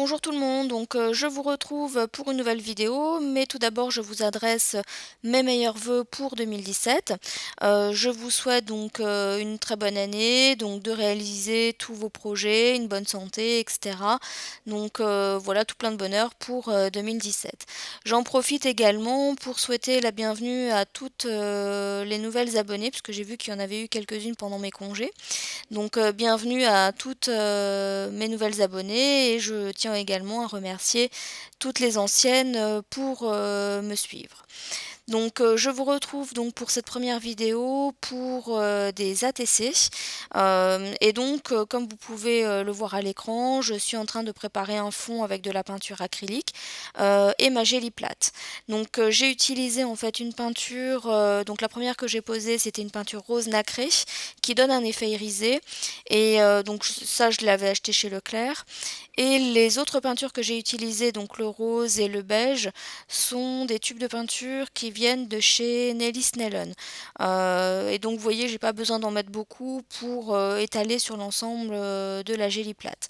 Bonjour tout le monde, je vous retrouve pour une nouvelle vidéo, mais tout d'abord je vous adresse mes meilleurs vœux pour 2017. Je vous souhaite une très bonne année, donc de réaliser tous vos projets, une bonne santé, etc. Voilà, tout plein de bonheur pour 2017. J'en profite également pour souhaiter la bienvenue à toutes les nouvelles abonnées, puisque j'ai vu qu'il y en avait eu quelques-unes pendant mes congés. Bienvenue à toutes mes nouvelles abonnées et je tiens également à remercier toutes les anciennes pour me suivre. Je vous retrouve donc pour cette première vidéo pour des ATC. Comme vous pouvez le voir à l'écran, je suis en train de préparer un fond avec de la peinture acrylique et ma gélie plate. J'ai utilisé en fait une peinture, donc la première que j'ai posée c'était une peinture rose nacrée qui donne un effet irisé et ça je l'avais acheté chez Leclerc. Et les autres peintures que j'ai utilisées, donc le rose et le beige, sont des tubes de peinture qui viennent de chez Nelly Snellen. Vous voyez, j'ai pas besoin d'en mettre beaucoup pour étaler sur l'ensemble de la gélie plate.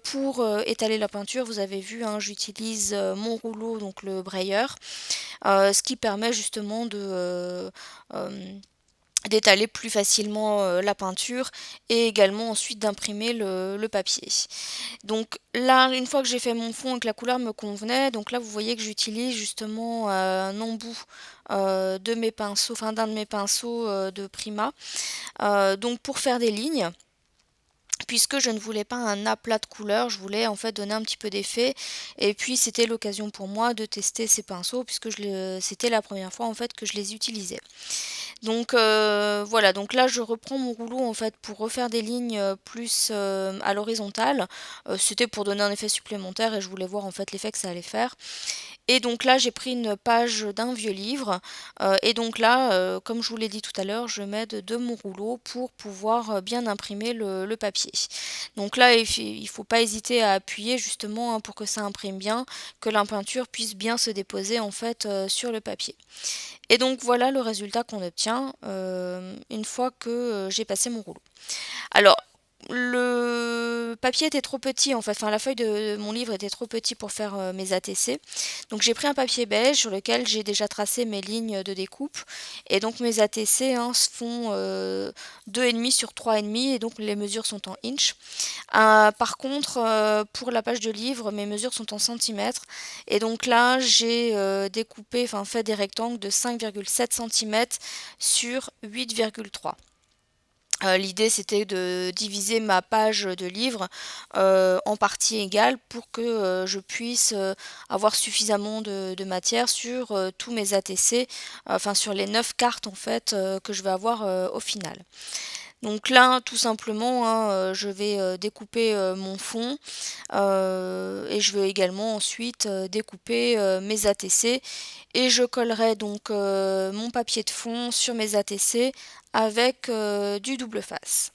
Pour étaler la peinture, vous avez vu, hein, j'utilise mon rouleau, donc le Brayer, ce qui permet justement d'étaler plus facilement la peinture et également ensuite d'imprimer le papier. Donc là, une fois que j'ai fait mon fond et que la couleur me convenait, donc là vous voyez que j'utilise justement un embout de mes pinceaux, enfin d'un de mes pinceaux de Prima, pour faire des lignes. Puisque je ne voulais pas un aplat de couleurs, je voulais en fait donner un petit peu d'effet. Et puis c'était l'occasion pour moi de tester ces pinceaux puisque c'était la première fois en fait que je les utilisais. Voilà, donc là je reprends mon rouleau en fait pour refaire des lignes plus à l'horizontale. C'était pour donner un effet supplémentaire et je voulais voir en fait l'effet que ça allait faire. Et donc là j'ai pris une page d'un vieux livre comme je vous l'ai dit tout à l'heure, je m'aide de mon rouleau pour pouvoir bien imprimer le papier. Donc là il faut pas hésiter à appuyer justement, hein, pour que ça imprime bien, que la peinture puisse bien se déposer en fait sur le papier. Et donc voilà le résultat qu'on obtient une fois que j'ai passé mon rouleau. Alors, le papier était trop petit en fait, enfin la feuille de mon livre était trop petit pour faire mes ATC. Donc j'ai pris un papier beige sur lequel j'ai déjà tracé mes lignes de découpe. Et donc mes ATC, hein, se font 2,5 sur 3,5 et donc les mesures sont en inch. Par contre, pour la page de livre, mes mesures sont en centimètres. Et donc là, j'ai découpé, enfin fait des rectangles de 5,7 cm sur 8,3. L'idée c'était de diviser ma page de livre en parties égales pour que je puisse avoir suffisamment de matière sur tous mes ATC, enfin sur les 9 cartes en fait que je vais avoir au final. Donc là, tout simplement, hein, je vais découper mon fond et je vais également ensuite découper mes ATC et je collerai donc mon papier de fond sur mes ATC avec du double face.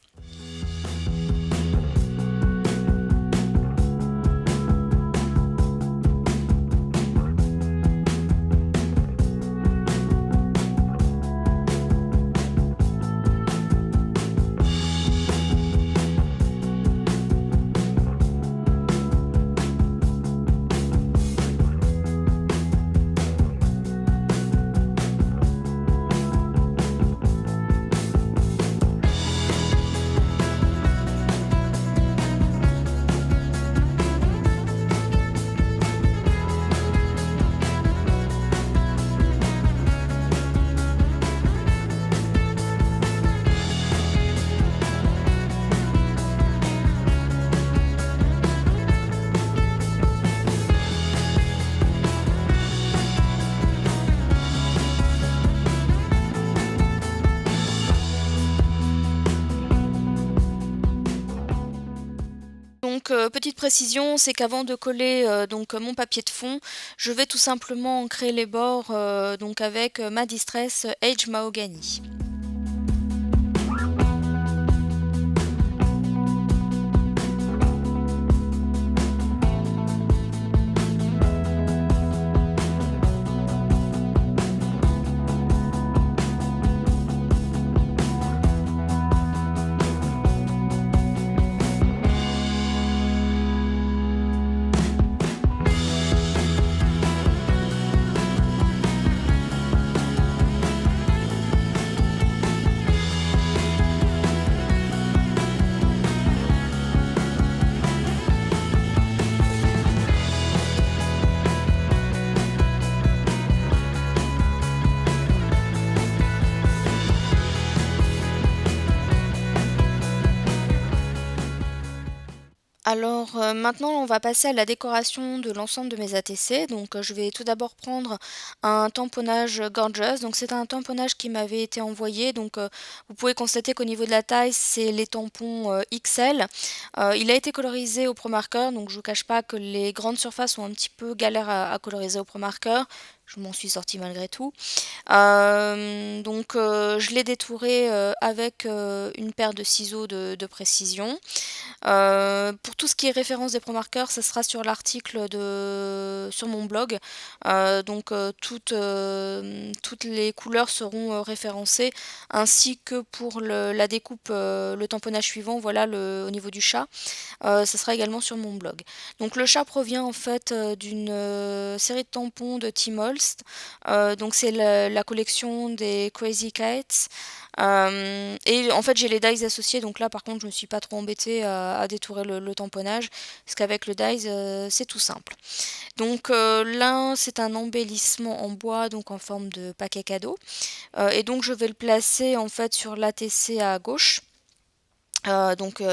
Petite précision, c'est qu'avant de coller mon papier de fond, je vais tout simplement ancrer les bords avec ma Distress Age Mahogany. Alors maintenant, on va passer à la décoration de l'ensemble de mes ATC. Donc je vais tout d'abord prendre un tamponnage Gorgeous. Donc c'est un tamponnage qui m'avait été envoyé. Donc vous pouvez constater qu'au niveau de la taille, c'est les tampons XL. Il a été colorisé au Pro Marker. Donc je vous cache pas que les grandes surfaces sont un petit peu galères à coloriser au Pro Marker. Je m'en suis sortie malgré tout. Je l'ai détouré avec une paire de ciseaux de précision. Pour tout ce qui est référence des promarqueurs, ça sera sur l'article sur mon blog. Toutes les couleurs seront référencées, ainsi que pour la découpe, le tamponnage suivant, voilà, au niveau du chat. Ça sera également sur mon blog. Donc le chat provient en fait d'une série de tampons de Tim Holst. Donc c'est la collection des Crazy Kites. Et en fait j'ai les dies associés, donc là par contre je me suis pas trop embêtée à détourer le tamponnage, parce qu'avec le dies c'est tout simple. Donc là c'est un embellissement en bois, donc en forme de paquet cadeau. Et donc je vais le placer en fait sur l'ATC à gauche.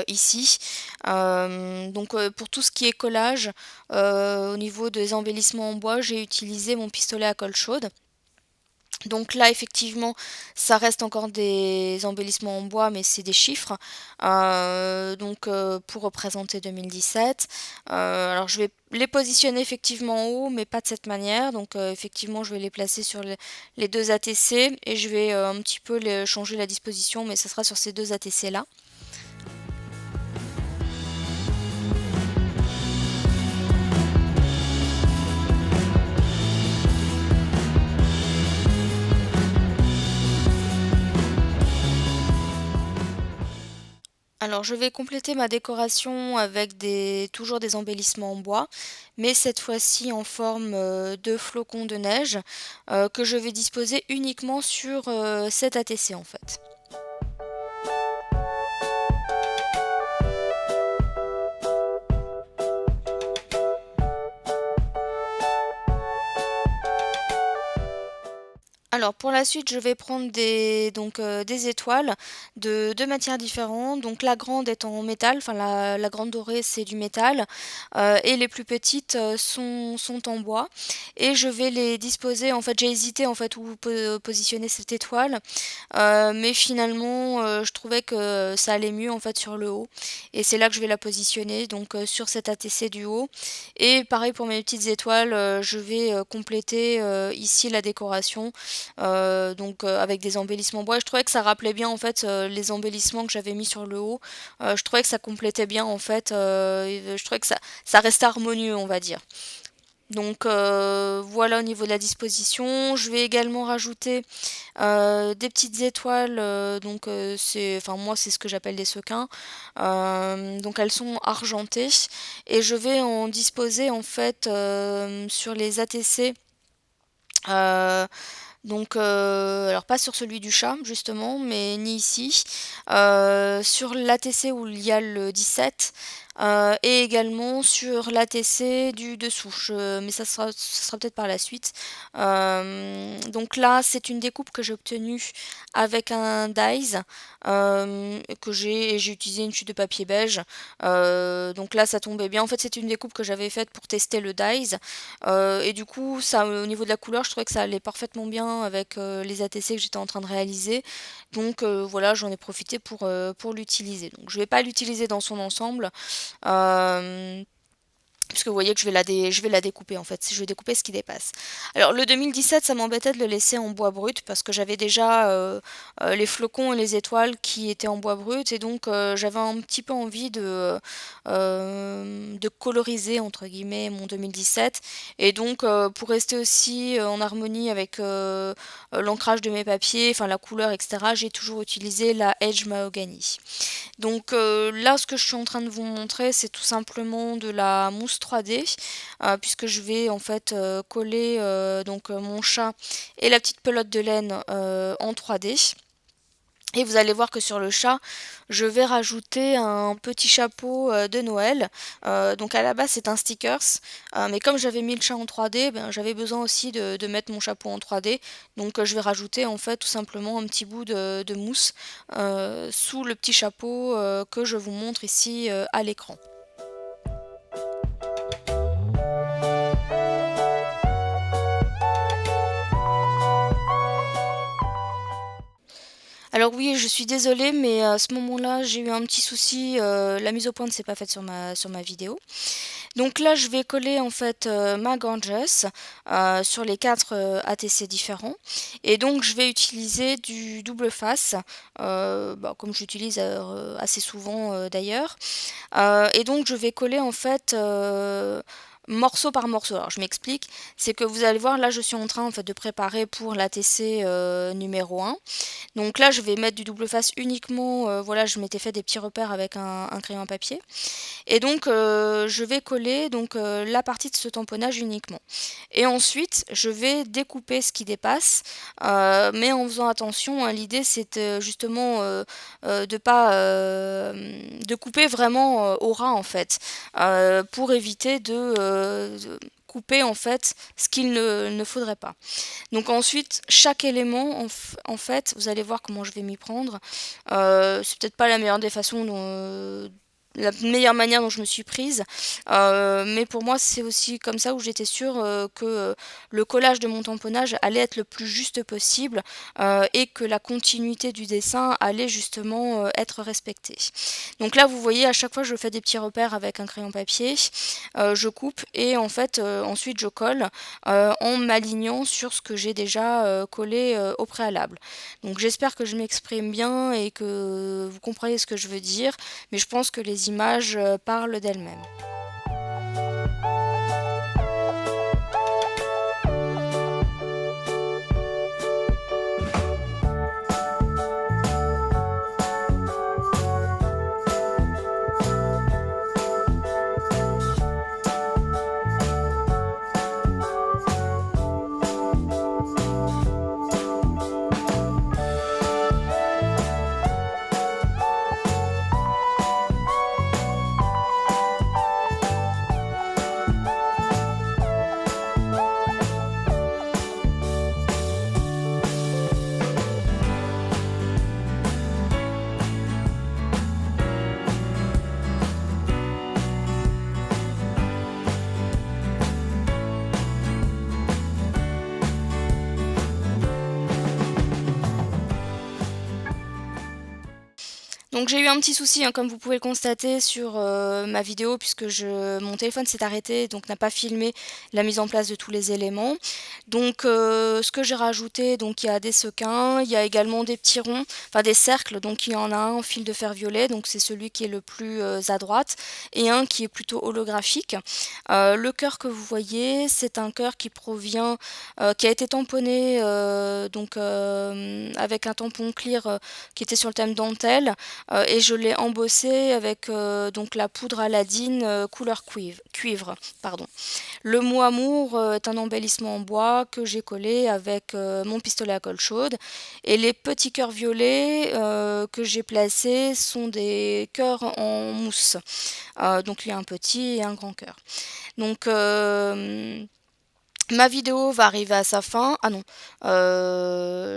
Ici. Pour tout ce qui est collage, au niveau des embellissements en bois, j'ai utilisé mon pistolet à colle chaude. Donc là, effectivement, ça reste encore des embellissements en bois, mais c'est des chiffres. Pour représenter 2017. Alors je vais les positionner effectivement en haut, mais pas de cette manière. Donc effectivement, je vais les placer sur les deux ATC et je vais un petit peu changer la disposition, mais ce sera sur ces deux ATC là. Alors je vais compléter ma décoration avec toujours des embellissements en bois, mais cette fois-ci en forme de flocons de neige que je vais disposer uniquement sur cet ATC en fait. Alors pour la suite, je vais prendre des étoiles de deux matières différentes. Donc la grande est en métal, enfin la grande dorée c'est du métal, et les plus petites sont en bois. Et je vais les disposer, en fait j'ai hésité en fait où positionner cette étoile, mais finalement je trouvais que ça allait mieux en fait sur le haut. Et c'est là que je vais la positionner, donc sur cet ATC du haut. Et pareil pour mes petites étoiles, je vais compléter ici la décoration avec des embellissements bois. Je trouvais que ça rappelait bien en fait les embellissements que j'avais mis sur le haut. Je trouvais que ça complétait bien en fait. Je trouvais que ça restait harmonieux, on va dire. Donc voilà au niveau de la disposition. Je vais également rajouter des petites étoiles. Moi c'est ce que j'appelle des sequins. Donc elles sont argentées et je vais en disposer en fait sur les ATC. euh, alors pas sur celui du chat justement, mais ni ici. Sur l'ATC où il y a le 17 et également sur l'ATC du dessous. Mais ça sera peut-être par la suite. Donc là, c'est une découpe que j'ai obtenue avec un dies j'ai utilisé une chute de papier beige. Donc là, ça tombait bien. En fait, c'est une découpe que j'avais faite pour tester le dies. Et du coup, ça, au niveau de la couleur, je trouvais que ça allait parfaitement bien avec les ATC que j'étais en train de réaliser. Donc voilà, j'en ai profité pour l'utiliser. Donc je vais pas l'utiliser dans son ensemble. Euh, Puisque vous voyez que je vais la découper en fait, je vais découper ce qui dépasse. Alors le 2017, ça m'embêtait de le laisser en bois brut parce que j'avais déjà les flocons et les étoiles qui étaient en bois brut et donc j'avais un petit peu envie de coloriser entre guillemets mon 2017 et donc pour rester aussi en harmonie avec l'ancrage de mes papiers, enfin la couleur etc. J'ai toujours utilisé la Edge Mahogany. Donc là, ce que je suis en train de vous montrer, c'est tout simplement de la mousse 3D, puisque je vais en fait coller mon chat et la petite pelote de laine en 3D. Et vous allez voir que sur le chat, je vais rajouter un petit chapeau de Noël. Donc à la base c'est un stickers, mais comme j'avais mis le chat en 3D, ben, j'avais besoin aussi de mettre mon chapeau en 3D. Donc je vais rajouter en fait tout simplement un petit bout de mousse sous le petit chapeau que je vous montre ici à l'écran. Alors oui, je suis désolée, mais à ce moment-là, j'ai eu un petit souci, la mise au point ne s'est pas faite sur ma vidéo. Donc là, je vais coller en fait ma gorgeous sur les 4 ATC différents. Et donc je vais utiliser du double face, comme j'utilise assez souvent d'ailleurs. Et donc je vais coller en fait morceau par morceau. Alors je m'explique, c'est que vous allez voir, là je suis en train en fait de préparer pour l'ATC numéro 1. Donc là je vais mettre du double face uniquement, voilà, je m'étais fait des petits repères avec un crayon à papier. Et donc je vais coller donc la partie de ce tamponnage uniquement. Et ensuite je vais découper ce qui dépasse, mais en faisant attention, hein, l'idée c'est justement de pas de couper vraiment au ras en fait, pour éviter de couper en fait ce qu'il ne faudrait pas. Donc ensuite, chaque élément, en fait, vous allez voir comment je vais m'y prendre. C'est peut-être pas la meilleure des façons la meilleure manière dont je me suis prise, mais pour moi c'est aussi comme ça où j'étais sûre que le collage de mon tamponnage allait être le plus juste possible et que la continuité du dessin allait justement être respectée. Donc là vous voyez, à chaque fois je fais des petits repères avec un crayon papier, je coupe et en fait ensuite je colle en m'alignant sur ce que j'ai déjà collé au préalable. Donc j'espère que je m'exprime bien et que vous comprenez ce que je veux dire, mais je pense que les images parlent d'elles-mêmes. Donc j'ai eu un petit souci, hein, comme vous pouvez le constater sur ma vidéo, puisque mon téléphone s'est arrêté, donc n'a pas filmé la mise en place de tous les éléments. Donc ce que j'ai rajouté, donc il y a des sequins, il y a également des petits ronds, enfin des cercles, donc il y en a un en fil de fer violet, donc c'est celui qui est le plus à droite, et un qui est plutôt holographique. Le cœur que vous voyez, c'est un cœur qui provient, qui a été tamponné avec un tampon clear qui était sur le thème dentelle. Et je l'ai embossé avec donc la poudre Aladdin couleur cuivre. Pardon. Le mot amour est un embellissement en bois que j'ai collé avec mon pistolet à colle chaude. Et les petits cœurs violets que j'ai placés sont des cœurs en mousse. Donc il y a un petit et un grand cœur. Donc ma vidéo va arriver à sa fin. Ah non,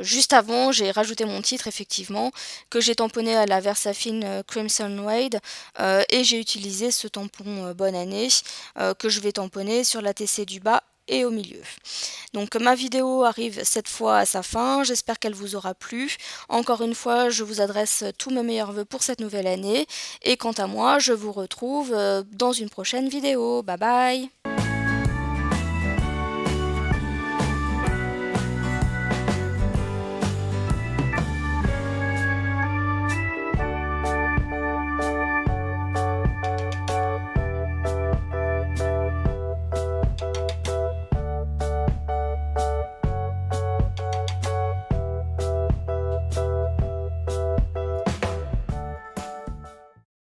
juste avant, j'ai rajouté mon titre, effectivement, que j'ai tamponné à la Versafine Crimson Wade, et j'ai utilisé ce tampon Bonne Année, que je vais tamponner sur la TC du bas et au milieu. Donc ma vidéo arrive cette fois à sa fin, j'espère qu'elle vous aura plu. Encore une fois, je vous adresse tous mes meilleurs vœux pour cette nouvelle année, et quant à moi, je vous retrouve dans une prochaine vidéo. Bye bye!